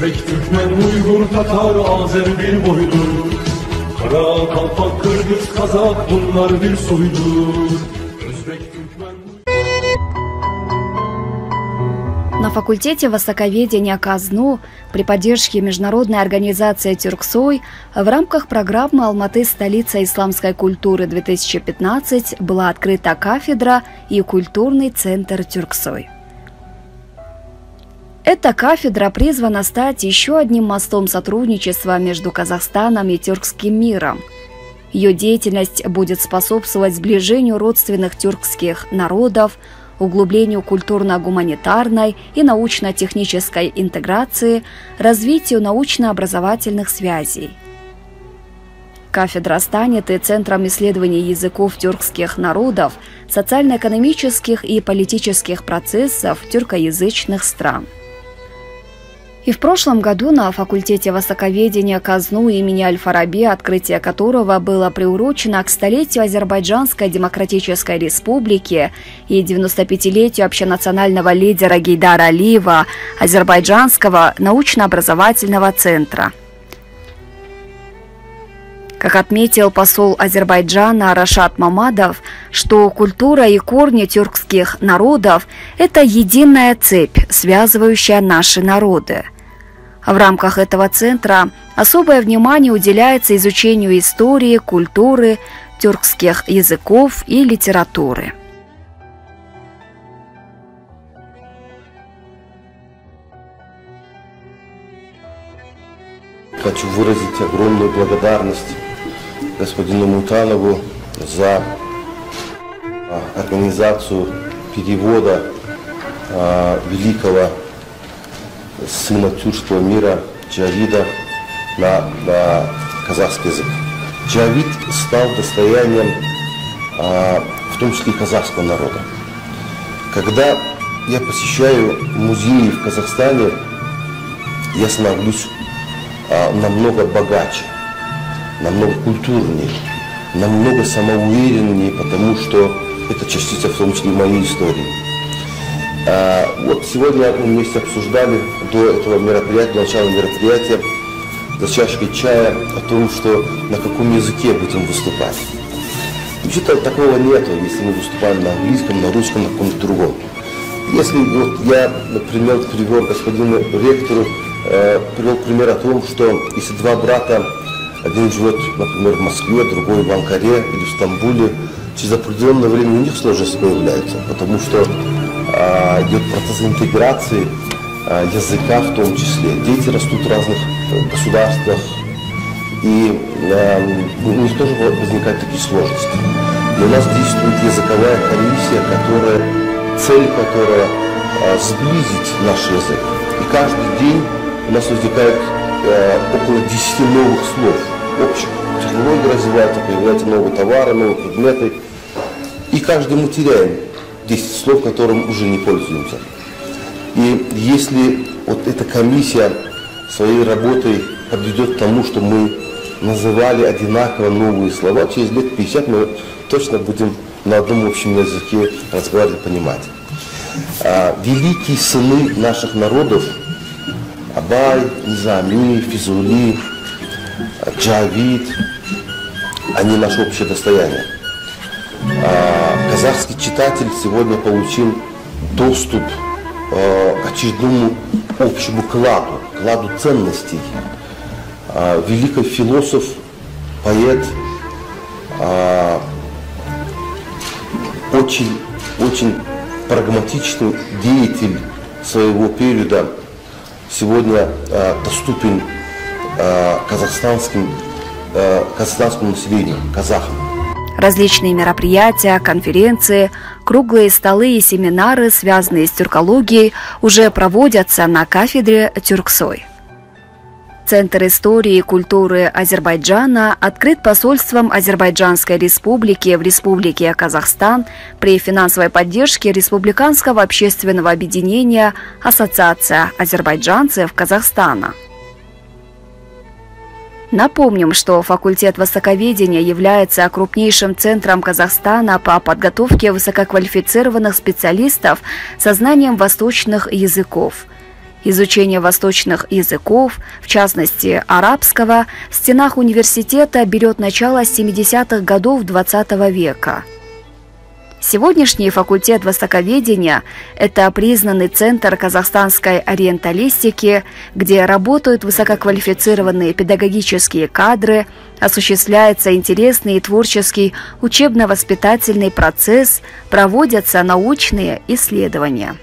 Özbek, Türkmen, Uygur, Tatar, Azer bir boydur. Kara, Kalpak, Kırgız, Kazak bunlar bir soydur. Özbek, Türkmen... На факультете востоковедения КАЗНУ при поддержке международной организации «Тюрксой» в рамках программы «Алматы. Столица исламской культуры-2015» была открыта кафедра и культурный центр «Тюрксой». Эта кафедра призвана стать еще одним мостом сотрудничества между Казахстаном и тюркским миром. Ее деятельность будет способствовать сближению родственных тюркских народов, углублению культурно-гуманитарной и научно-технической интеграции, развитию научно-образовательных связей. Кафедра станет и центром исследований языков тюркских народов, социально-экономических и политических процессов тюркоязычных стран. И в прошлом году на факультете востоковедения КАЗНУ имени Аль-Фараби, открытие которого было приурочено к столетию Азербайджанской Демократической Республики и 95-летию общенационального лидера Гейдара Алиева, Азербайджанского научно-образовательного центра. Как отметил посол Азербайджана Рашад Мамадов, что культура и корни тюркских народов – это единая цепь, связывающая наши народы. В рамках этого центра особое внимание уделяется изучению истории, культуры, тюркских языков и литературы. Хочу выразить огромную благодарность господину Мутанову за организацию перевода великого сына тюркского мира Джавида на казахский язык. Джавид стал достоянием в том числе и казахского народа. Когда я посещаю музеи в Казахстане, я становлюсь намного богаче, намного культурнее, намного самоувереннее, потому что это частица в том числе и моей истории. Вот сегодня мы вместе обсуждали до этого мероприятия, до начала мероприятия, за чашкой чая о том, что на каком языке будем выступать. Ничего такого нету, если мы выступаем на английском, на русском, на каком-то другом. Если вот я, например, привел господину ректору, привел пример о том, что если два брата, один живет, например, в Москве, другой в Анкаре или в Стамбуле, через определенное время у них сложности появляются, потому что идет процесс интеграции языка в том числе. Дети растут в разных государствах, и у них тоже возникают такие сложности. Но у нас действует языковая комиссия, цель которой сблизить наш язык. И каждый день у нас возникает около 10 новых слов общих. Технологии развиваются, появляются новые товары, новые предметы. И каждый мы теряем 10 слов, которым уже не пользуемся. И если вот эта комиссия своей работой подведет к тому, что мы называли одинаково новые слова, через лет 50 мы точно будем на одном общем языке разговаривать, понимать. Великие сыны наших народов Абай, Низами, Физули, Джавид, они наше общее достояние. Казахский читатель сегодня получил доступ к очередному общему кладу ценностей. Великий философ, поэт, очень прагматичный деятель своего периода сегодня доступен казахстанскому населению, казахам. Различные мероприятия, конференции, круглые столы и семинары, связанные с тюркологией, уже проводятся на кафедре Тюрксой. Центр истории и культуры Азербайджана открыт посольством Азербайджанской республики в Республике Казахстан при финансовой поддержке Республиканского общественного объединения «Ассоциация азербайджанцев Казахстана». Напомним, что факультет востоковедения является крупнейшим центром Казахстана по подготовке высококвалифицированных специалистов со знанием восточных языков. Изучение восточных языков, в частности арабского, в стенах университета берет начало с 70-х годов XX века. Сегодняшний факультет востоковедения – это признанный центр казахстанской ориенталистики, где работают высококвалифицированные педагогические кадры, осуществляется интересный и творческий учебно-воспитательный процесс, проводятся научные исследования.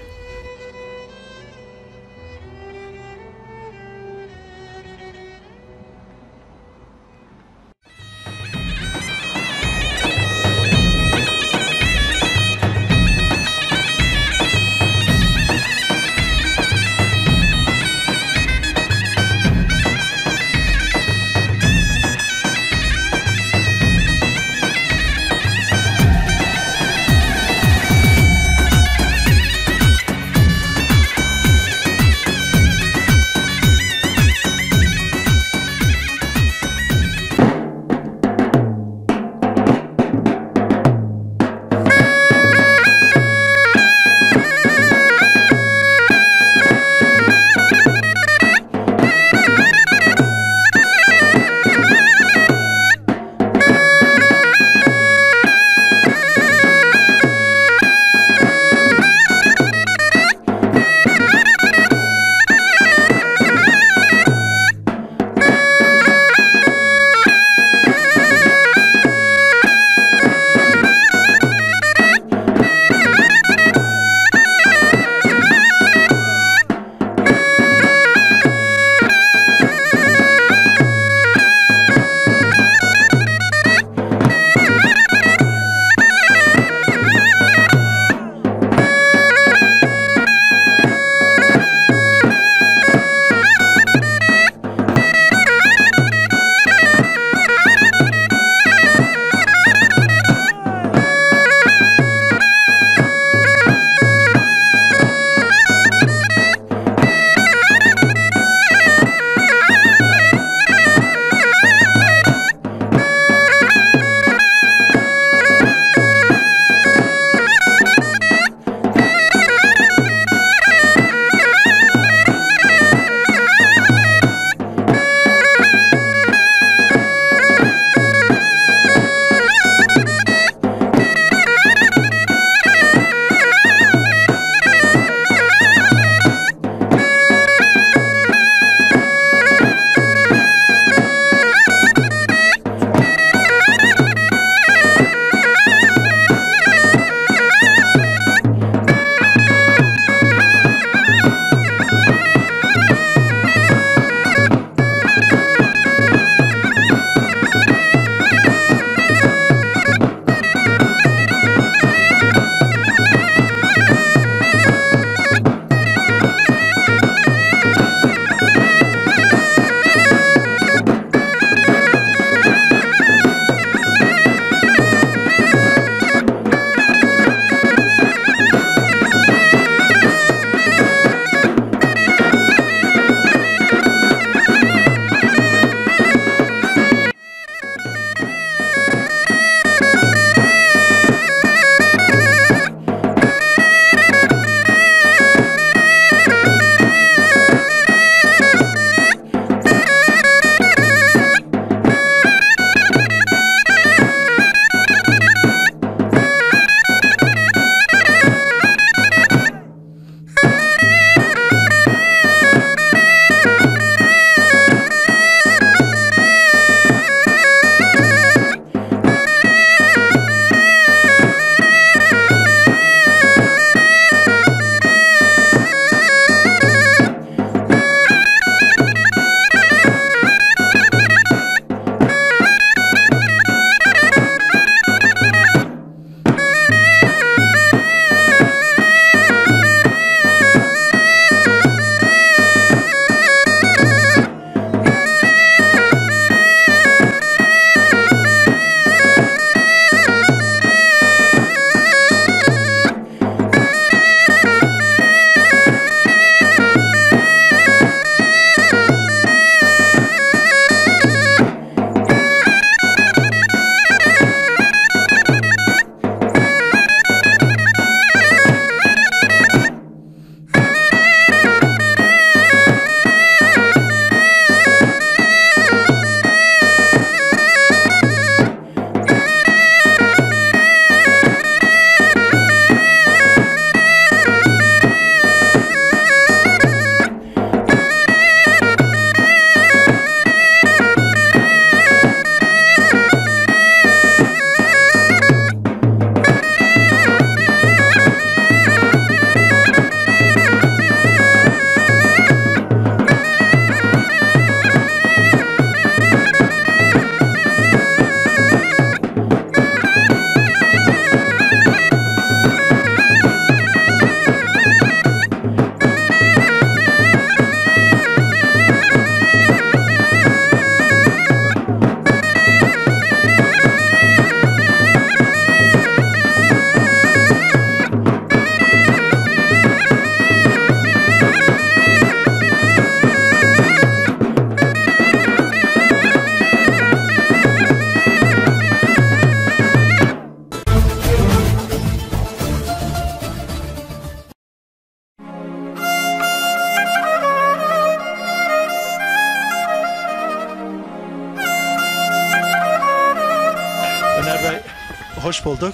hoş bulduk.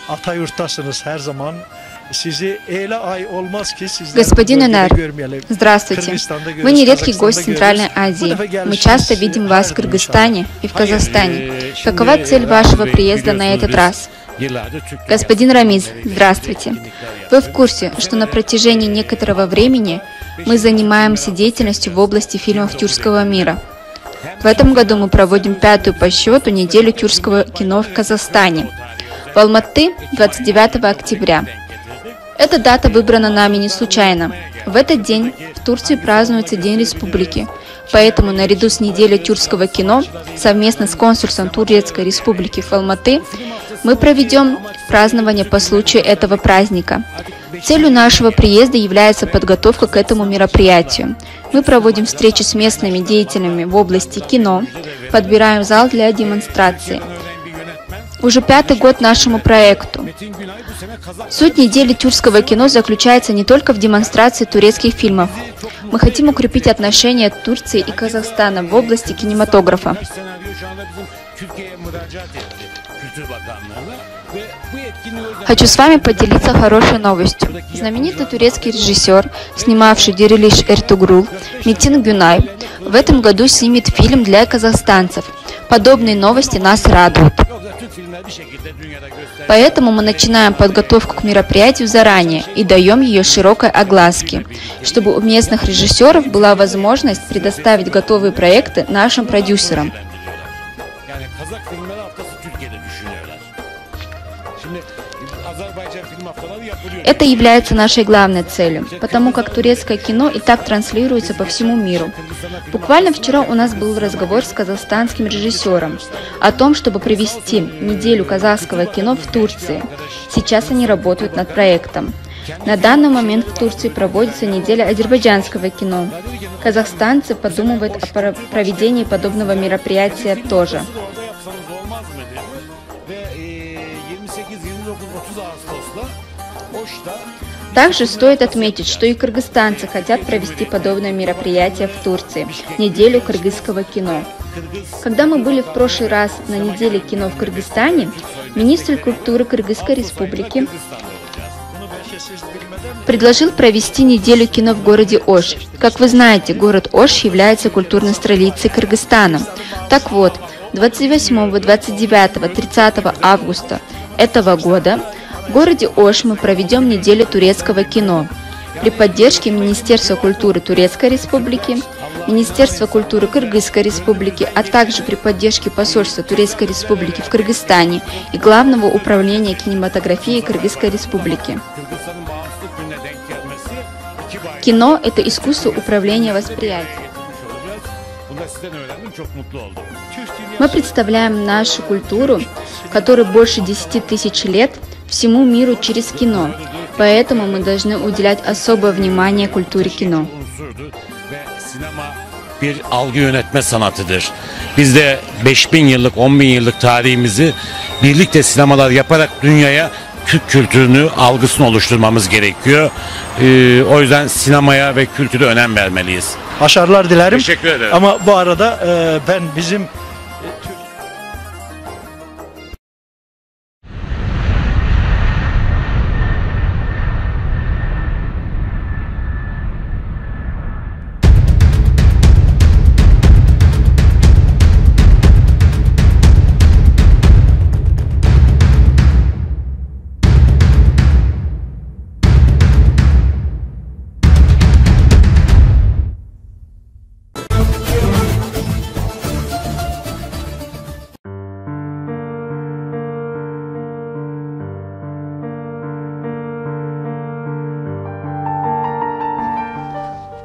Atayurt'tasınız her zaman. Господин Энер, здравствуйте. Вы нередкий гость Центральной Азии. Мы часто видим вас в Кыргызстане и в Казахстане. Какова цель вашего приезда на этот раз? Господин Рамиз, здравствуйте. Вы в курсе, что на протяжении некоторого времени мы занимаемся деятельностью в области фильмов тюркского мира. В этом году мы проводим 5-ю по счету неделю тюркского кино в Казахстане. В Алматы 29 октября. Эта дата выбрана нами не случайно. В этот день в Турции празднуется День Республики, поэтому наряду с неделей тюркского кино совместно с консульством Турецкой Республики в Алматы мы проведем празднование по случаю этого праздника. Целью нашего приезда является подготовка к этому мероприятию. Мы проводим встречи с местными деятелями в области кино, подбираем зал для демонстрации. Уже 5-й год нашему проекту. Суть недели тюркского кино заключается не только в демонстрации турецких фильмов. Мы хотим укрепить отношения Турции и Казахстана в области кинематографа. Хочу с вами поделиться хорошей новостью. Знаменитый турецкий режиссер, снимавший Дирилиш Эртугрул, Метин Гюнай, в этом году снимет фильм для казахстанцев. Подобные новости нас радуют. Поэтому мы начинаем подготовку к мероприятию заранее и даем ее широкой огласке, чтобы у местных режиссеров была возможность предоставить готовые проекты нашим продюсерам. Это является нашей главной целью, потому как турецкое кино и так транслируется по всему миру. Буквально вчера у нас был разговор с казахстанским режиссером о том, чтобы провести неделю казахского кино в Турции. Сейчас они работают над проектом. На данный момент в Турции проводится неделя азербайджанского кино. Казахстанцы подумывают о проведении подобного мероприятия тоже. Также стоит отметить, что и кыргызстанцы хотят провести подобное мероприятие в Турции – неделю кыргызского кино. Когда мы были в прошлый раз на неделе кино в Кыргызстане, министр культуры Кыргызской Республики предложил провести неделю кино в городе Ош. Как вы знаете, город Ош является культурной столицей Кыргызстана. Так вот, 28, 29, 30 августа этого года в городе Ош мы проведем неделю турецкого кино при поддержке Министерства культуры Турецкой Республики, Министерства культуры Кыргызской Республики, а также при поддержке посольства Турецкой Республики в Кыргызстане и Главного управления кинематографии Кыргызской Республики. Кино – это искусство управления восприятием. Мы представляем нашу культуру, которой больше 10 тысяч лет, всему миру через кино, поэтому мы должны уделять особое внимание культуре кино. Bir algı yönetme sanatıdır. Biz de 5000 yıllık, 10.000 yıllık tarihimizi birlikte sinemalar yaparak dünyaya Türk kültürünü, algısını oluşturmamız gerekiyor. O yüzden sinemaya ve kültüre önem vermeliyiz. Başarılar dilerim. Teşekkür ederim. Ama bu arada ben bizim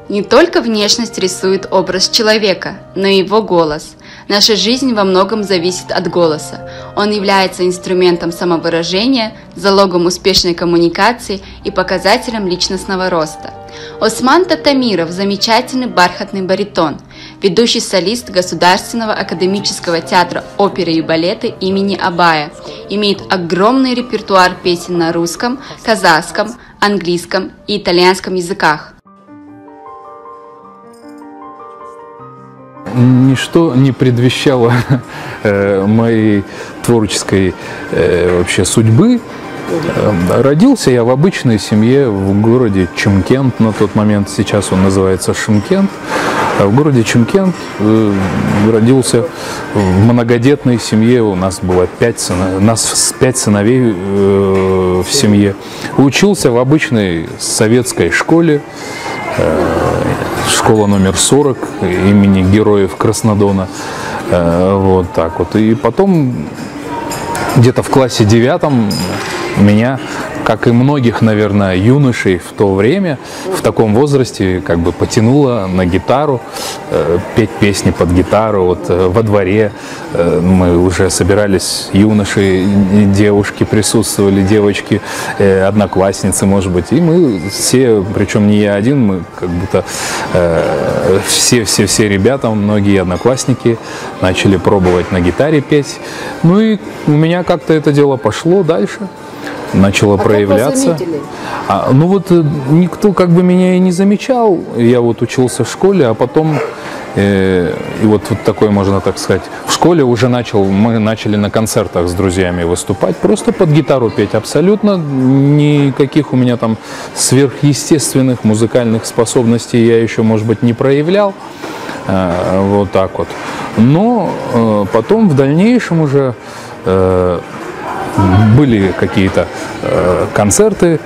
Не только внешность рисует образ человека, но и его голос. Наша жизнь во многом зависит от голоса. Он является инструментом самовыражения, залогом успешной коммуникации и показателем личностного роста. Осман Татамиров – замечательный бархатный баритон, ведущий солист Государственного академического театра оперы и балета имени Абая, имеет огромный репертуар песен на русском, казахском, английском и итальянском языках. ничто не предвещало моей творческой вообще судьбы. Родился я в обычной семье в городе Чимкент на тот момент, сейчас он называется Шымкент. В городе Чимкент родился в многодетной семье, у нас было 5 сыновей в семье. Учился в обычной советской школе, школа номер 40 имени Героев Краснодона. Вот так вот. И потом где-то в классе 9 меня, как и многих, наверное, юношей в то время, в таком возрасте, как бы потянуло на гитару, петь песни под гитару. Вот во дворе мы уже собирались, юноши, девушки присутствовали, девочки, одноклассницы, может быть, и мы все, причем не я один, мы как будто все ребята, многие одноклассники начали пробовать на гитаре петь. Ну и у меня как-то это дело пошло дальше. Начало проявляться. Ну вот никто как бы меня и не замечал. Я вот учился в школе, а потом и вот такой, можно так сказать, в школе уже мы начали на концертах с друзьями выступать, просто под гитару петь. Абсолютно никаких у меня там сверхъестественных музыкальных способностей я еще, может быть, не проявлял. Вот так вот. Но потом в дальнейшем уже были какие-то концерты,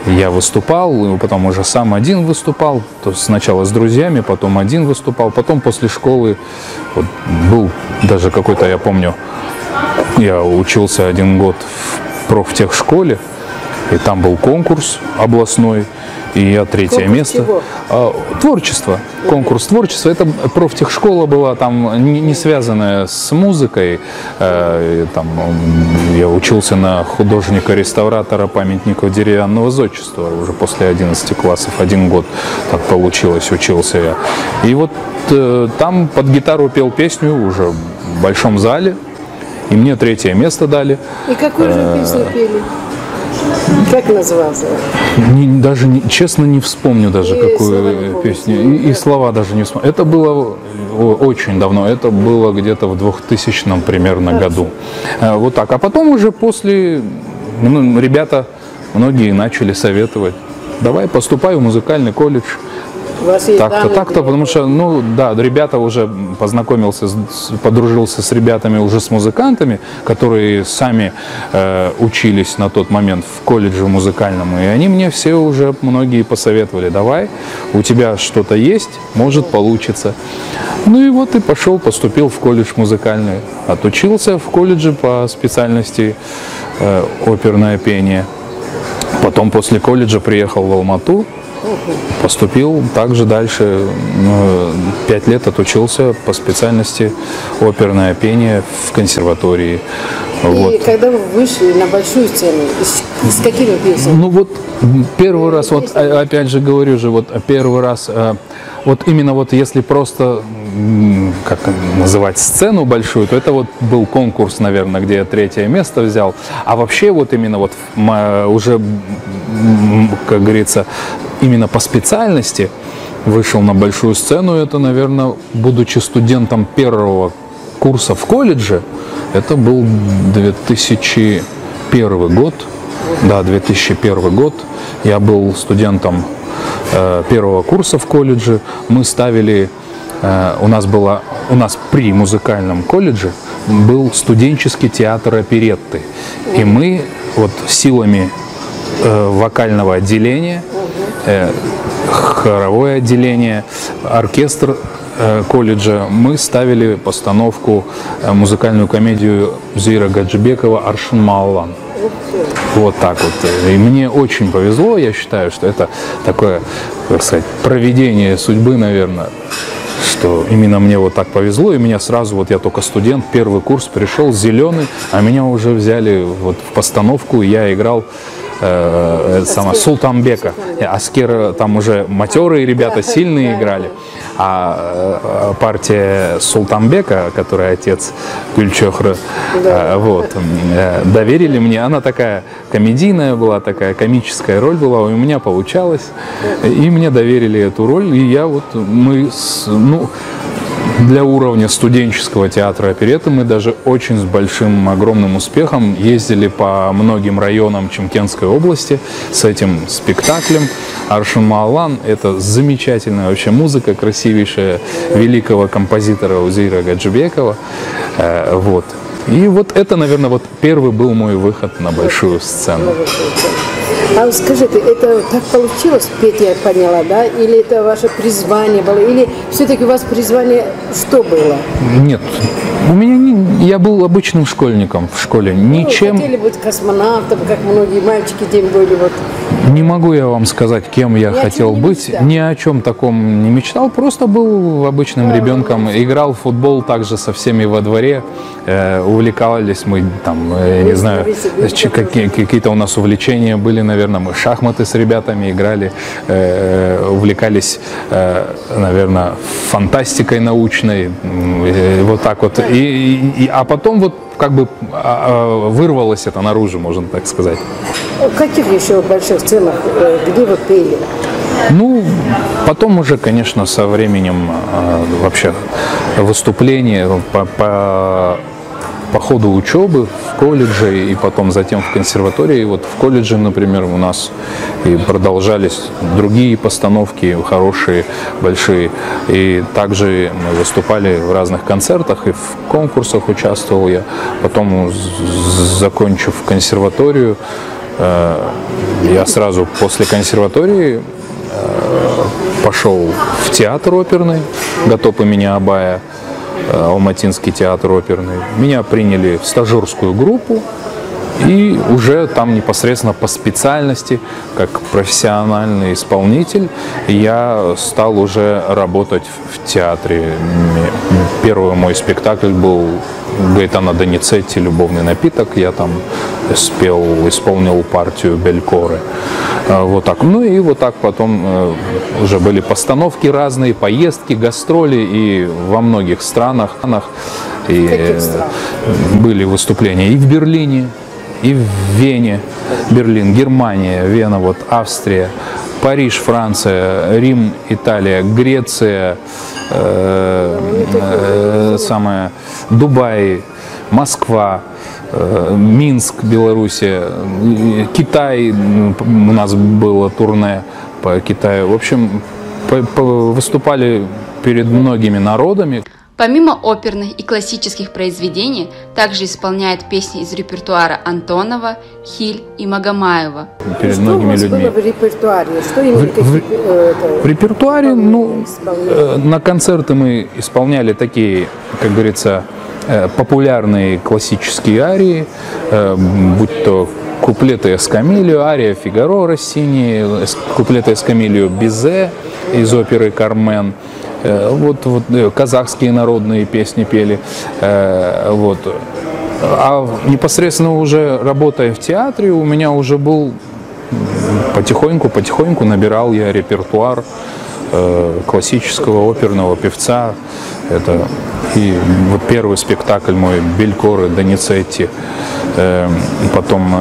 я выступал, потом уже сам один выступал, то есть сначала с друзьями, потом один выступал, потом после школы вот, был даже какой-то, я помню, я учился 1 год в профтехшколе, и там был конкурс областной, и я 3-е место. Творчество. Конкурс творчества. Это профтехшкола была, там не связанная с музыкой. Там я учился на художника-реставратора памятников деревянного зодчества уже после 11 классов. 1 год так получилось, учился я. И вот там под гитару пел песню уже в большом зале. И мне 3-е место дали. И какую же песню пели? Как назывался? Честно, не вспомню даже, какую песню. И слова даже не вспомню. Это было очень давно. Это было где-то в 2000 примерно году. Вот так. А потом уже после ребята, многие начали советовать. Давай поступай в музыкальный колледж. Так-то, потому что, ну да, ребята уже подружился с ребятами уже с музыкантами, которые сами учились на тот момент в колледже музыкальном, и они мне все уже многие посоветовали: давай, у тебя что-то есть, может получится. Ну и вот и поступил в колледж музыкальный, отучился в колледже по специальности оперное пение. Потом после колледжа приехал в Алмату. Поступил также дальше, 5 лет отучился по специальности оперное пение в консерватории. И вот. Когда вы вышли на большую сцену, с какими песнями? Ну вот первый раз, вот опять же говорю же, вот первый раз, вот именно вот если просто, как называть, сцену большую, то это вот был конкурс, наверное, где я 3-е место взял. А вообще вот именно вот уже, как говорится, именно по специальности вышел на большую сцену, это, наверное, будучи студентом 1-го курса в колледже, это был 2001 год. Да, 2001 год. Я был студентом 1-го курса в колледже. Мы ставили, у нас при музыкальном колледже был студенческий театр оперетты. И мы вот силами вокального отделения, хоровое отделение, оркестр колледжа, мы ставили постановку, музыкальную комедию Зуира Гаджибекова «Аршын Маалан». Вот так вот. И мне очень повезло, я считаю, что это такое, как сказать, провидение судьбы, наверное, что именно мне вот так повезло, и меня сразу, вот я только студент, 1-й курс пришел, зеленый, а меня уже взяли вот в постановку, я играл Султанбека. Аскер, там уже матерые ребята, сильные играли. А партия Султанбека, который отец Гюльчохры, вот, доверили мне. Она такая комедийная была, такая комическая роль была, у меня получалось. И мне доверили эту роль. И я вот, для уровня студенческого театра оперетты мы даже очень с большим, огромным успехом ездили по многим районам Чымкентской области с этим спектаклем. Аршын Маалан — это замечательная вообще музыка, красивейшая, великого композитора Узейра Гаджибекова. Вот. И вот это, наверное, вот первый был мой выход на большую сцену. А скажите, это так получилось петь, я поняла, да? Или это ваше призвание было? Или все-таки у вас призвание что было? Нет, у меня я был обычным школьником в школе. Ничем... Хотели быть космонавтом, как многие мальчики тем были. Вот. Не могу я вам сказать, кем я хотел быть. Ни о чем таком не мечтал. Просто был обычным ребенком. Играл в футбол также со всеми во дворе. Увлекались мы, там, я не знаю, какие-то у нас увлечения были, наверное. Мы шахматы с ребятами играли. Увлекались, наверное, фантастикой научной. Вот так вот. А потом вот как бы вырвалось это наружу, можно так сказать. В каких еще больших сценах, где вы пели? Ну, потом уже, конечно, со временем вообще выступления по ходу учебы в колледже и потом затем в консерватории. И вот в колледже, например, у нас и продолжались другие постановки хорошие, большие. И также мы выступали в разных концертах и в конкурсах участвовал я. Потом, закончив консерваторию, я сразу после консерватории пошел в театр оперный «Гатоп имени Абая», Алматинский театр оперный. Меня приняли в стажерскую группу, и уже там непосредственно по специальности, как профессиональный исполнитель, я стал уже работать в театре. Первый мой спектакль был Гаэтано Доницетти «Любовный напиток». Я там исполнил партию Белькоры. Вот так. Ну и вот так потом уже были постановки разные, поездки, гастроли и во многих странах. И были выступления и в Берлине, и в Вене. Берлин, Германия, Вена, вот Австрия, Париж, Франция, Рим, Италия, Греция, Дубай, Москва, Минск, Белоруссия, Китай, у нас было турне по Китаю. В общем, выступали перед многими народами. Помимо оперных и классических произведений, также исполняет песни из репертуара Антонова, Хиль и Магомаева. Перед многими людьми. Что у вас было в репертуаре? Что в репертуаре, ну, на концерты мы исполняли такие, как говорится, популярные классические арии, будь то куплеты Эскамилио, ария Фигаро Россини, куплеты Эскамилио Бизе из оперы «Кармен». Вот казахские народные песни пели. Вот. А непосредственно уже работая в театре, у меня уже был потихоньку набирал я репертуар классического оперного певца. Это и вот первый спектакль мой Белькоры Доницетти. Потом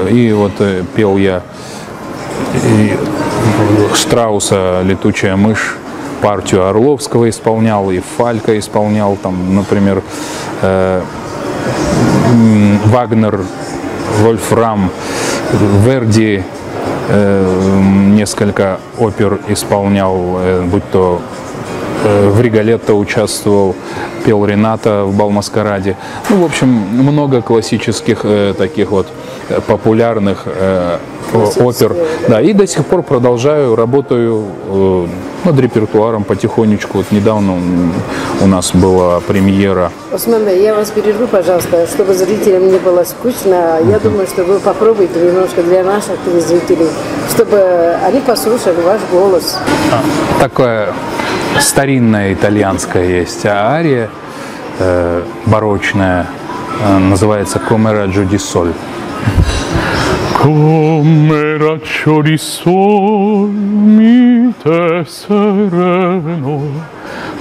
и вот пел я и Штрауса «Летучая мышь», партию Орловского исполнял, и Фалька исполнял, там, например, Вагнер, Вольфрам, Верди, несколько опер исполнял, будь то в Риголетто участвовал, пел Рената в Бал-маскараде. Ну, в общем, много классических таких вот популярных опер. Да, и до сих пор продолжаю, работаю над репертуаром потихонечку. Вот недавно у нас была премьера. Осман, я вас перерву, пожалуйста, чтобы зрителям не было скучно. Я думаю, что вы попробуйте немножко для наших зрителей, чтобы они послушали ваш голос. Такое старинная итальянская есть ария, барочная, называется «Come raggio di sol». Come raggio di sol mi mite sereno,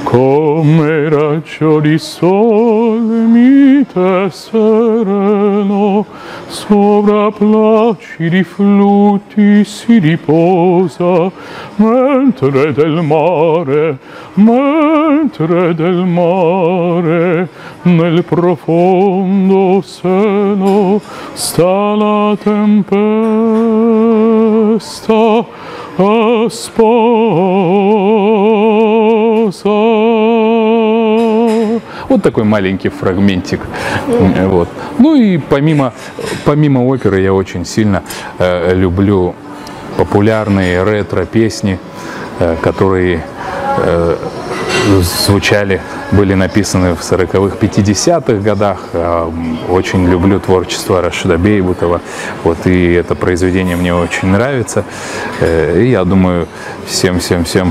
come raggio di sole mite sereno, sopra placidi flutti si riposa, mentre del mare nel profondo seno sta la tempesta a sposa. Вот такой маленький фрагментик. Вот. Ну и помимо оперы я очень сильно люблю популярные ретро-песни, которые звучали, были написаны в 40-х, 50-х годах. Очень люблю творчество Рашида Бейбутова. Вот, и это произведение мне очень нравится. И я думаю, всем все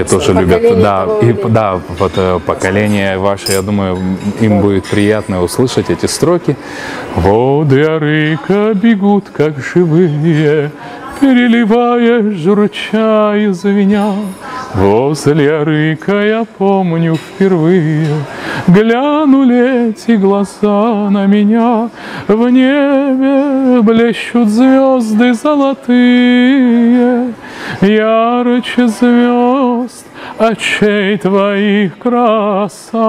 тоже любят. Да, вот поколение ваше, я думаю, им будет приятно услышать эти строки. Воды Арыка бегут, как живые, переливая, журча и звеня. Возле Арыка я помню впервые глянули эти глаза на меня. В небе блещут звезды золотые, ярче звезд очей твоих краса.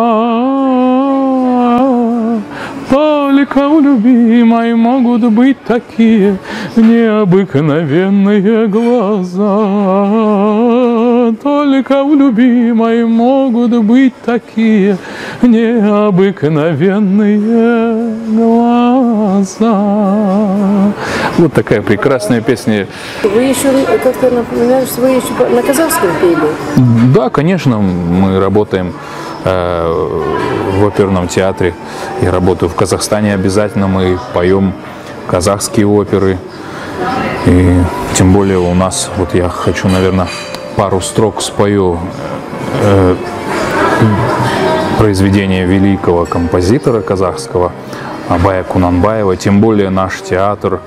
Только у любимой могут быть такие необыкновенные глаза. Только у любимой могут быть такие необыкновенные глаза. Вот такая прекрасная песня. Вы еще как-то напоминаешь, что вы еще на казахском пели? Да, конечно, мы работаем в оперном театре. Я работаю в Казахстане обязательно, мы поем казахские оперы. И тем более у нас, вот я хочу, наверное, пару строк спою произведения великого композитора казахского Абая Кунанбаева. Тем более наш театр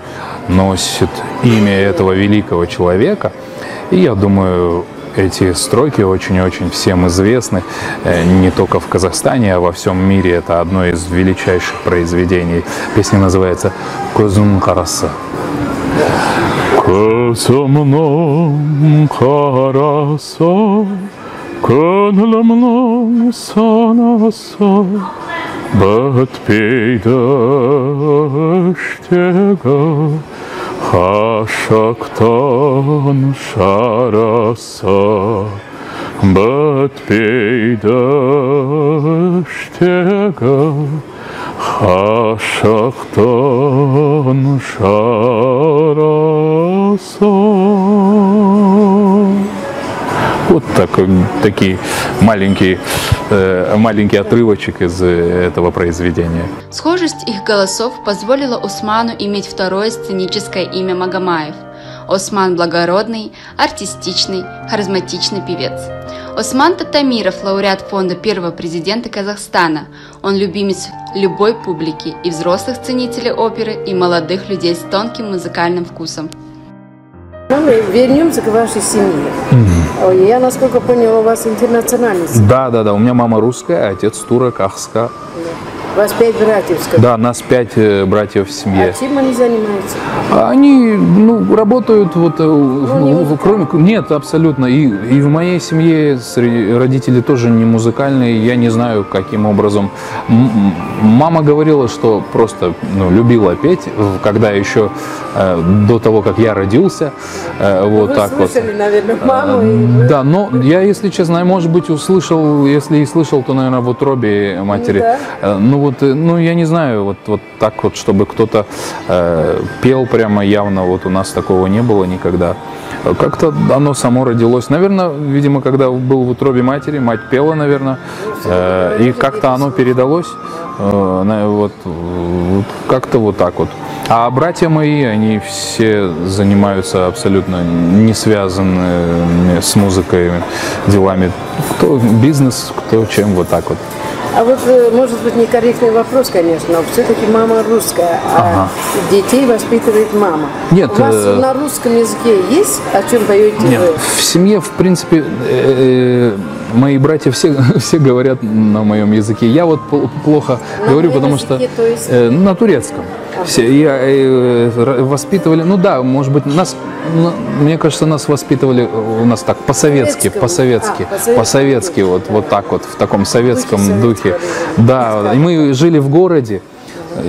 носит имя этого великого человека. И я думаю, эти строки очень-очень всем известны, не только в Казахстане, а во всем мире. Это одно из величайших произведений. Песня называется «Көзің қарасы». Көзімнің қарасы, көңілімнің санасы, бітпейді іштегі ғашықтың шарасы, бітпейді іштегі ғашықтың шарасы. Вот такие маленький отрывочек из этого произведения. Схожесть их голосов позволила Осману иметь второе сценическое имя Магомаев. Осман благородный, артистичный, харизматичный певец. Осман Татамиров, лауреат фонда первого президента Казахстана. Он любимец любой публики, и взрослых ценителей оперы, и молодых людей с тонким музыкальным вкусом. Вернемся к вашей семье. Я, насколько поняла, у вас интернациональный семья. Да. У меня мама русская, отец турок, ахска. У вас 5 братьев, скажите? Да, нас 5 братьев в семье. А чем они занимаются? Они, работают кроме... Нет, абсолютно. И в моей семье родители тоже не музыкальные. Я не знаю, каким образом. Мама говорила, что просто любила петь, когда еще до того, как я родился. Вот вы так слышали, вот. наверное, маму. Да, но я, если честно, может быть, услышал, если и слышал, то, наверное, в утробе матери. Да. Я не знаю, вот так вот, чтобы кто-то пел прямо явно, вот у нас такого не было никогда. Как-то оно само родилось. Наверное, видимо, когда был в утробе матери, мать пела, наверное, и как-то оно передалось. Вот как-то вот так вот. А братья мои, они все занимаются абсолютно не связанными с музыкой делами. Кто бизнес, кто чем, вот так вот. А вот, может быть, некорректный вопрос, конечно, но все-таки мама русская, а детей воспитывает мама. Нет. У вас на русском языке есть, о чем поете нет, вы? В семье, в принципе, мои братья все говорят на моем языке. Я вот плохо говорю, потому что на турецком. Все, воспитывали, ну да, может быть, нас, мне кажется, нас воспитывали у нас так по-советски, вот так вот, в таком советском духе. Да, и мы жили в городе.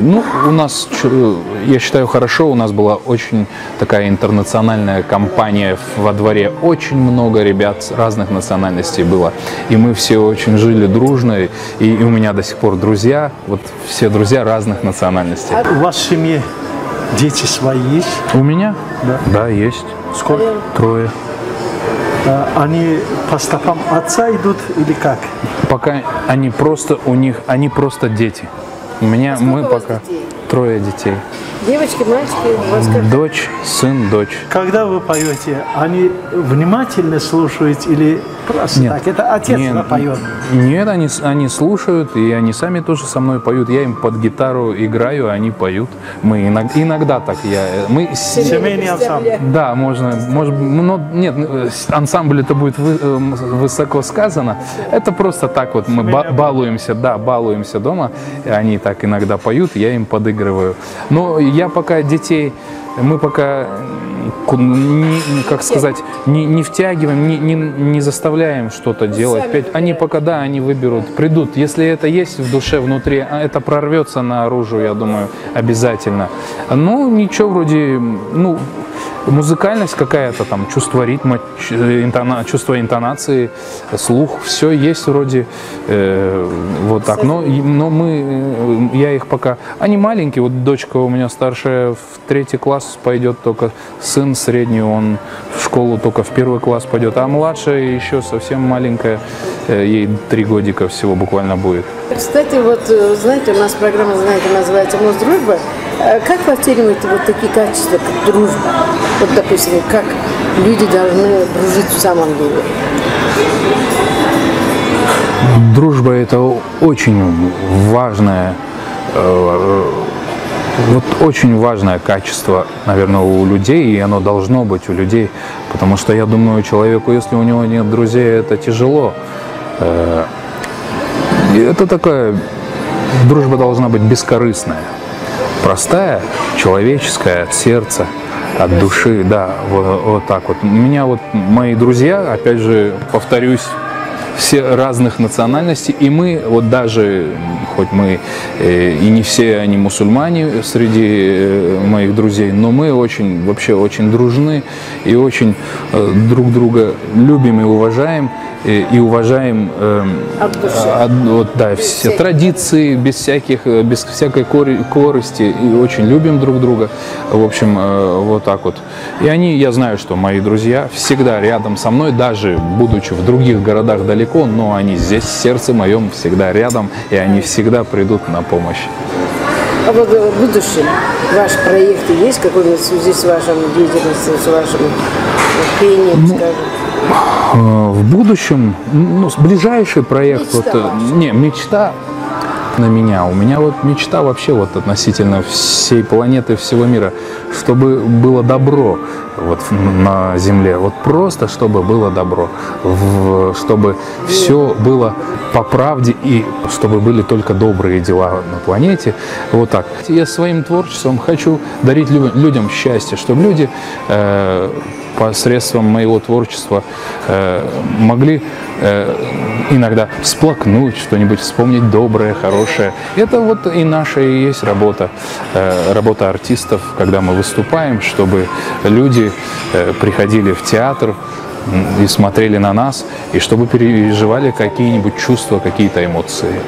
Ну, у нас, я считаю, хорошо, у нас была очень такая интернациональная компания во дворе, очень много ребят разных национальностей было, и мы все очень жили дружно, и у меня до сих пор друзья, вот все друзья разных национальностей. У вас в семье дети свои есть? У меня? Да. Да, есть. Сколько? 3. Они по стопам отца идут или как? Пока они просто дети. У меня мы пока детей? 3 детей. Девочки, мальчики, у вас как? Дочь, сын, дочь. Когда вы поете, они внимательно слушают или просто Нет. так? Это отец поет? Нет, они слушают, и они сами тоже со мной поют. Я им под гитару играю, они поют. Мы иногда так. Семейный ансамбль. Да, можно, но нет, ансамбль это будет высоко сказано. Это просто так вот мы балуемся дома. И они так иногда поют, я им подыгрываю. Но я пока детей, мы пока, как сказать, не втягиваем, не заставляем что-то делать. Они пока, да, они выберут, придут. Если это есть в душе, внутри, это прорвется наружу, я думаю, обязательно. Ну, ничего вроде, ну, музыкальность какая-то, там, чувство ритма, чувство интонации, слух, все есть вроде вот так. Но я их пока... Они маленькие, вот дочка у меня старшая в 3 класс пойдет только, сын средний, он в школу только в 1 класс пойдет, а младшая еще совсем маленькая, ей 3 годика всего буквально будет. Кстати, вот, знаете, у нас программа, знаете, называется «Мосдружба». Как вы оцениваете вот такие качества, как дружба? Вот, допустим, как люди должны дружить в самом деле? Дружба – это очень важное, очень важное качество, наверное, у людей, и оно должно быть у людей, потому что, я думаю, человеку, если у него нет друзей, это тяжело. Это такая, дружба должна быть бескорыстная, простая, человеческая, от сердца, от души, да, вот так вот. У меня вот мои друзья, опять же, повторюсь, все разных национальностей, и мы, вот даже, хоть мы и не все они мусульмане среди моих друзей, но мы вообще очень дружны и очень друг друга любим и уважаем все традиции, без всякой корысти, и очень любим друг друга, в общем, вот так вот. И я знаю, что мои друзья всегда рядом со мной, даже будучи в других городах далеко, но они здесь, в сердце моем, всегда рядом, и они всегда придут на помощь. А вот в будущем ваши проекты есть какой-нибудь в связи с вашей деятельностью, с вашим пением, скажем? В будущем, ближайший проект, мечта на меня. У меня вот мечта вообще вот относительно всей планеты, всего мира, чтобы было добро вот на Земле, вот просто чтобы было добро, чтобы все было по правде и чтобы были только добрые дела на планете, вот так. Я своим творчеством хочу дарить людям счастье, чтобы люди посредством моего творчества могли иногда всплакнуть, что-нибудь вспомнить доброе, хорошее. Это вот и наша и есть работа, работа артистов, когда мы выступаем, чтобы люди приходили в театр и смотрели на нас, и чтобы переживали какие-нибудь чувства, какие-то эмоции.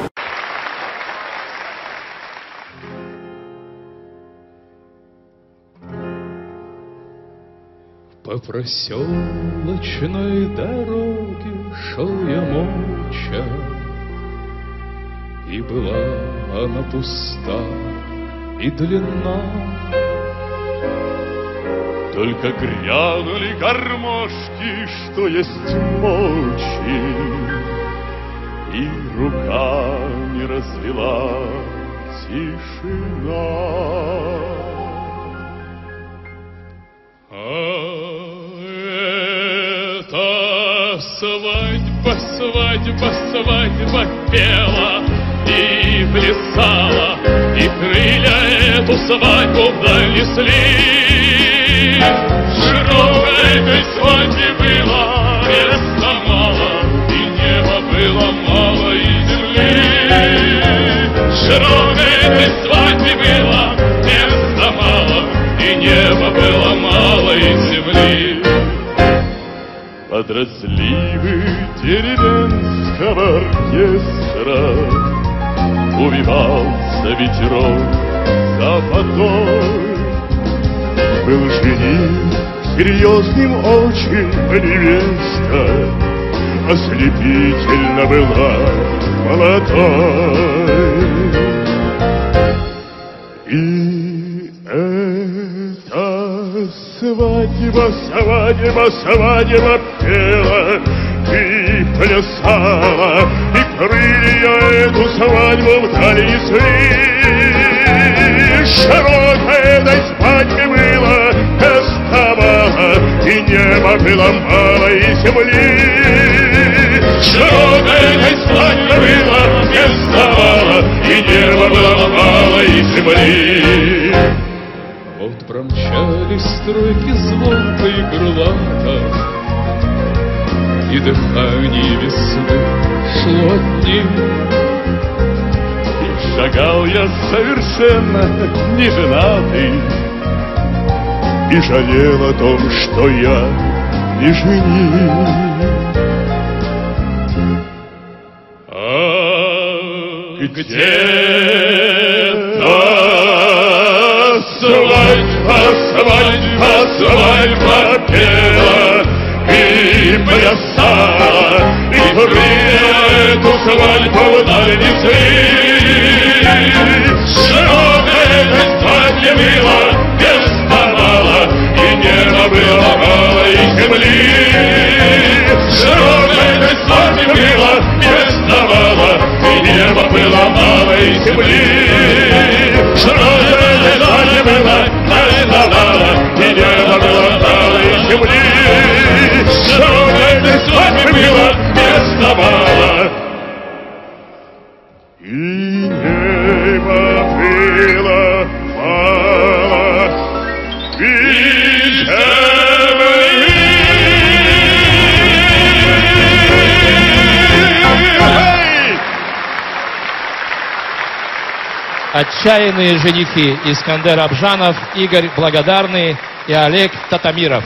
По проселочной дороге шел я молча, и была она пуста и длинна. Только грянули гармошки, что есть мочи, и руками развела тишина. Это свадьба, свадьба, свадьба пела и плясала, и крылья эту свадьбу вдаль несли. Широкой этой свадьбе было места мало, и неба было мало, и земли. Широкой этой свадьбе было места мало, и неба было мало, и земли. Под разливы деревенского оркестра увивался ветерок западной. Был жених серьезным очень, а невеста ослепительно была молодой. И эта свадьба, свадьба, свадьба пела и плясала, и крылья эту свадьбу вдаль несли. Широкой этой свадьбе было места мало, и неба было мало, и земли. Широкой этой свадьбе было места мало, и неба было мало, и земли. Вот промчались стройки звонко и крылато, и дыхание весны шло от них. Шагал я совершенно неженатый и жалел о том, что я не жених. Где-то свадьба, свадьба, свадьба пела и плясала, и крылья эту свадьбу вдаль несли. Широкой этой свадьбе было места мало, и неба было мало, и земли. Широкой этой свадьбе было места мало, и неба было мало, и земли. Широкой этой свадьбе было места мало, и неба было мало, и земли. Широкой этой свадьбе было места мало, и неба было мало, и земли. Отчаянные женихи Искандер Абжанов, Игорь Благодарный и Олег Татамиров.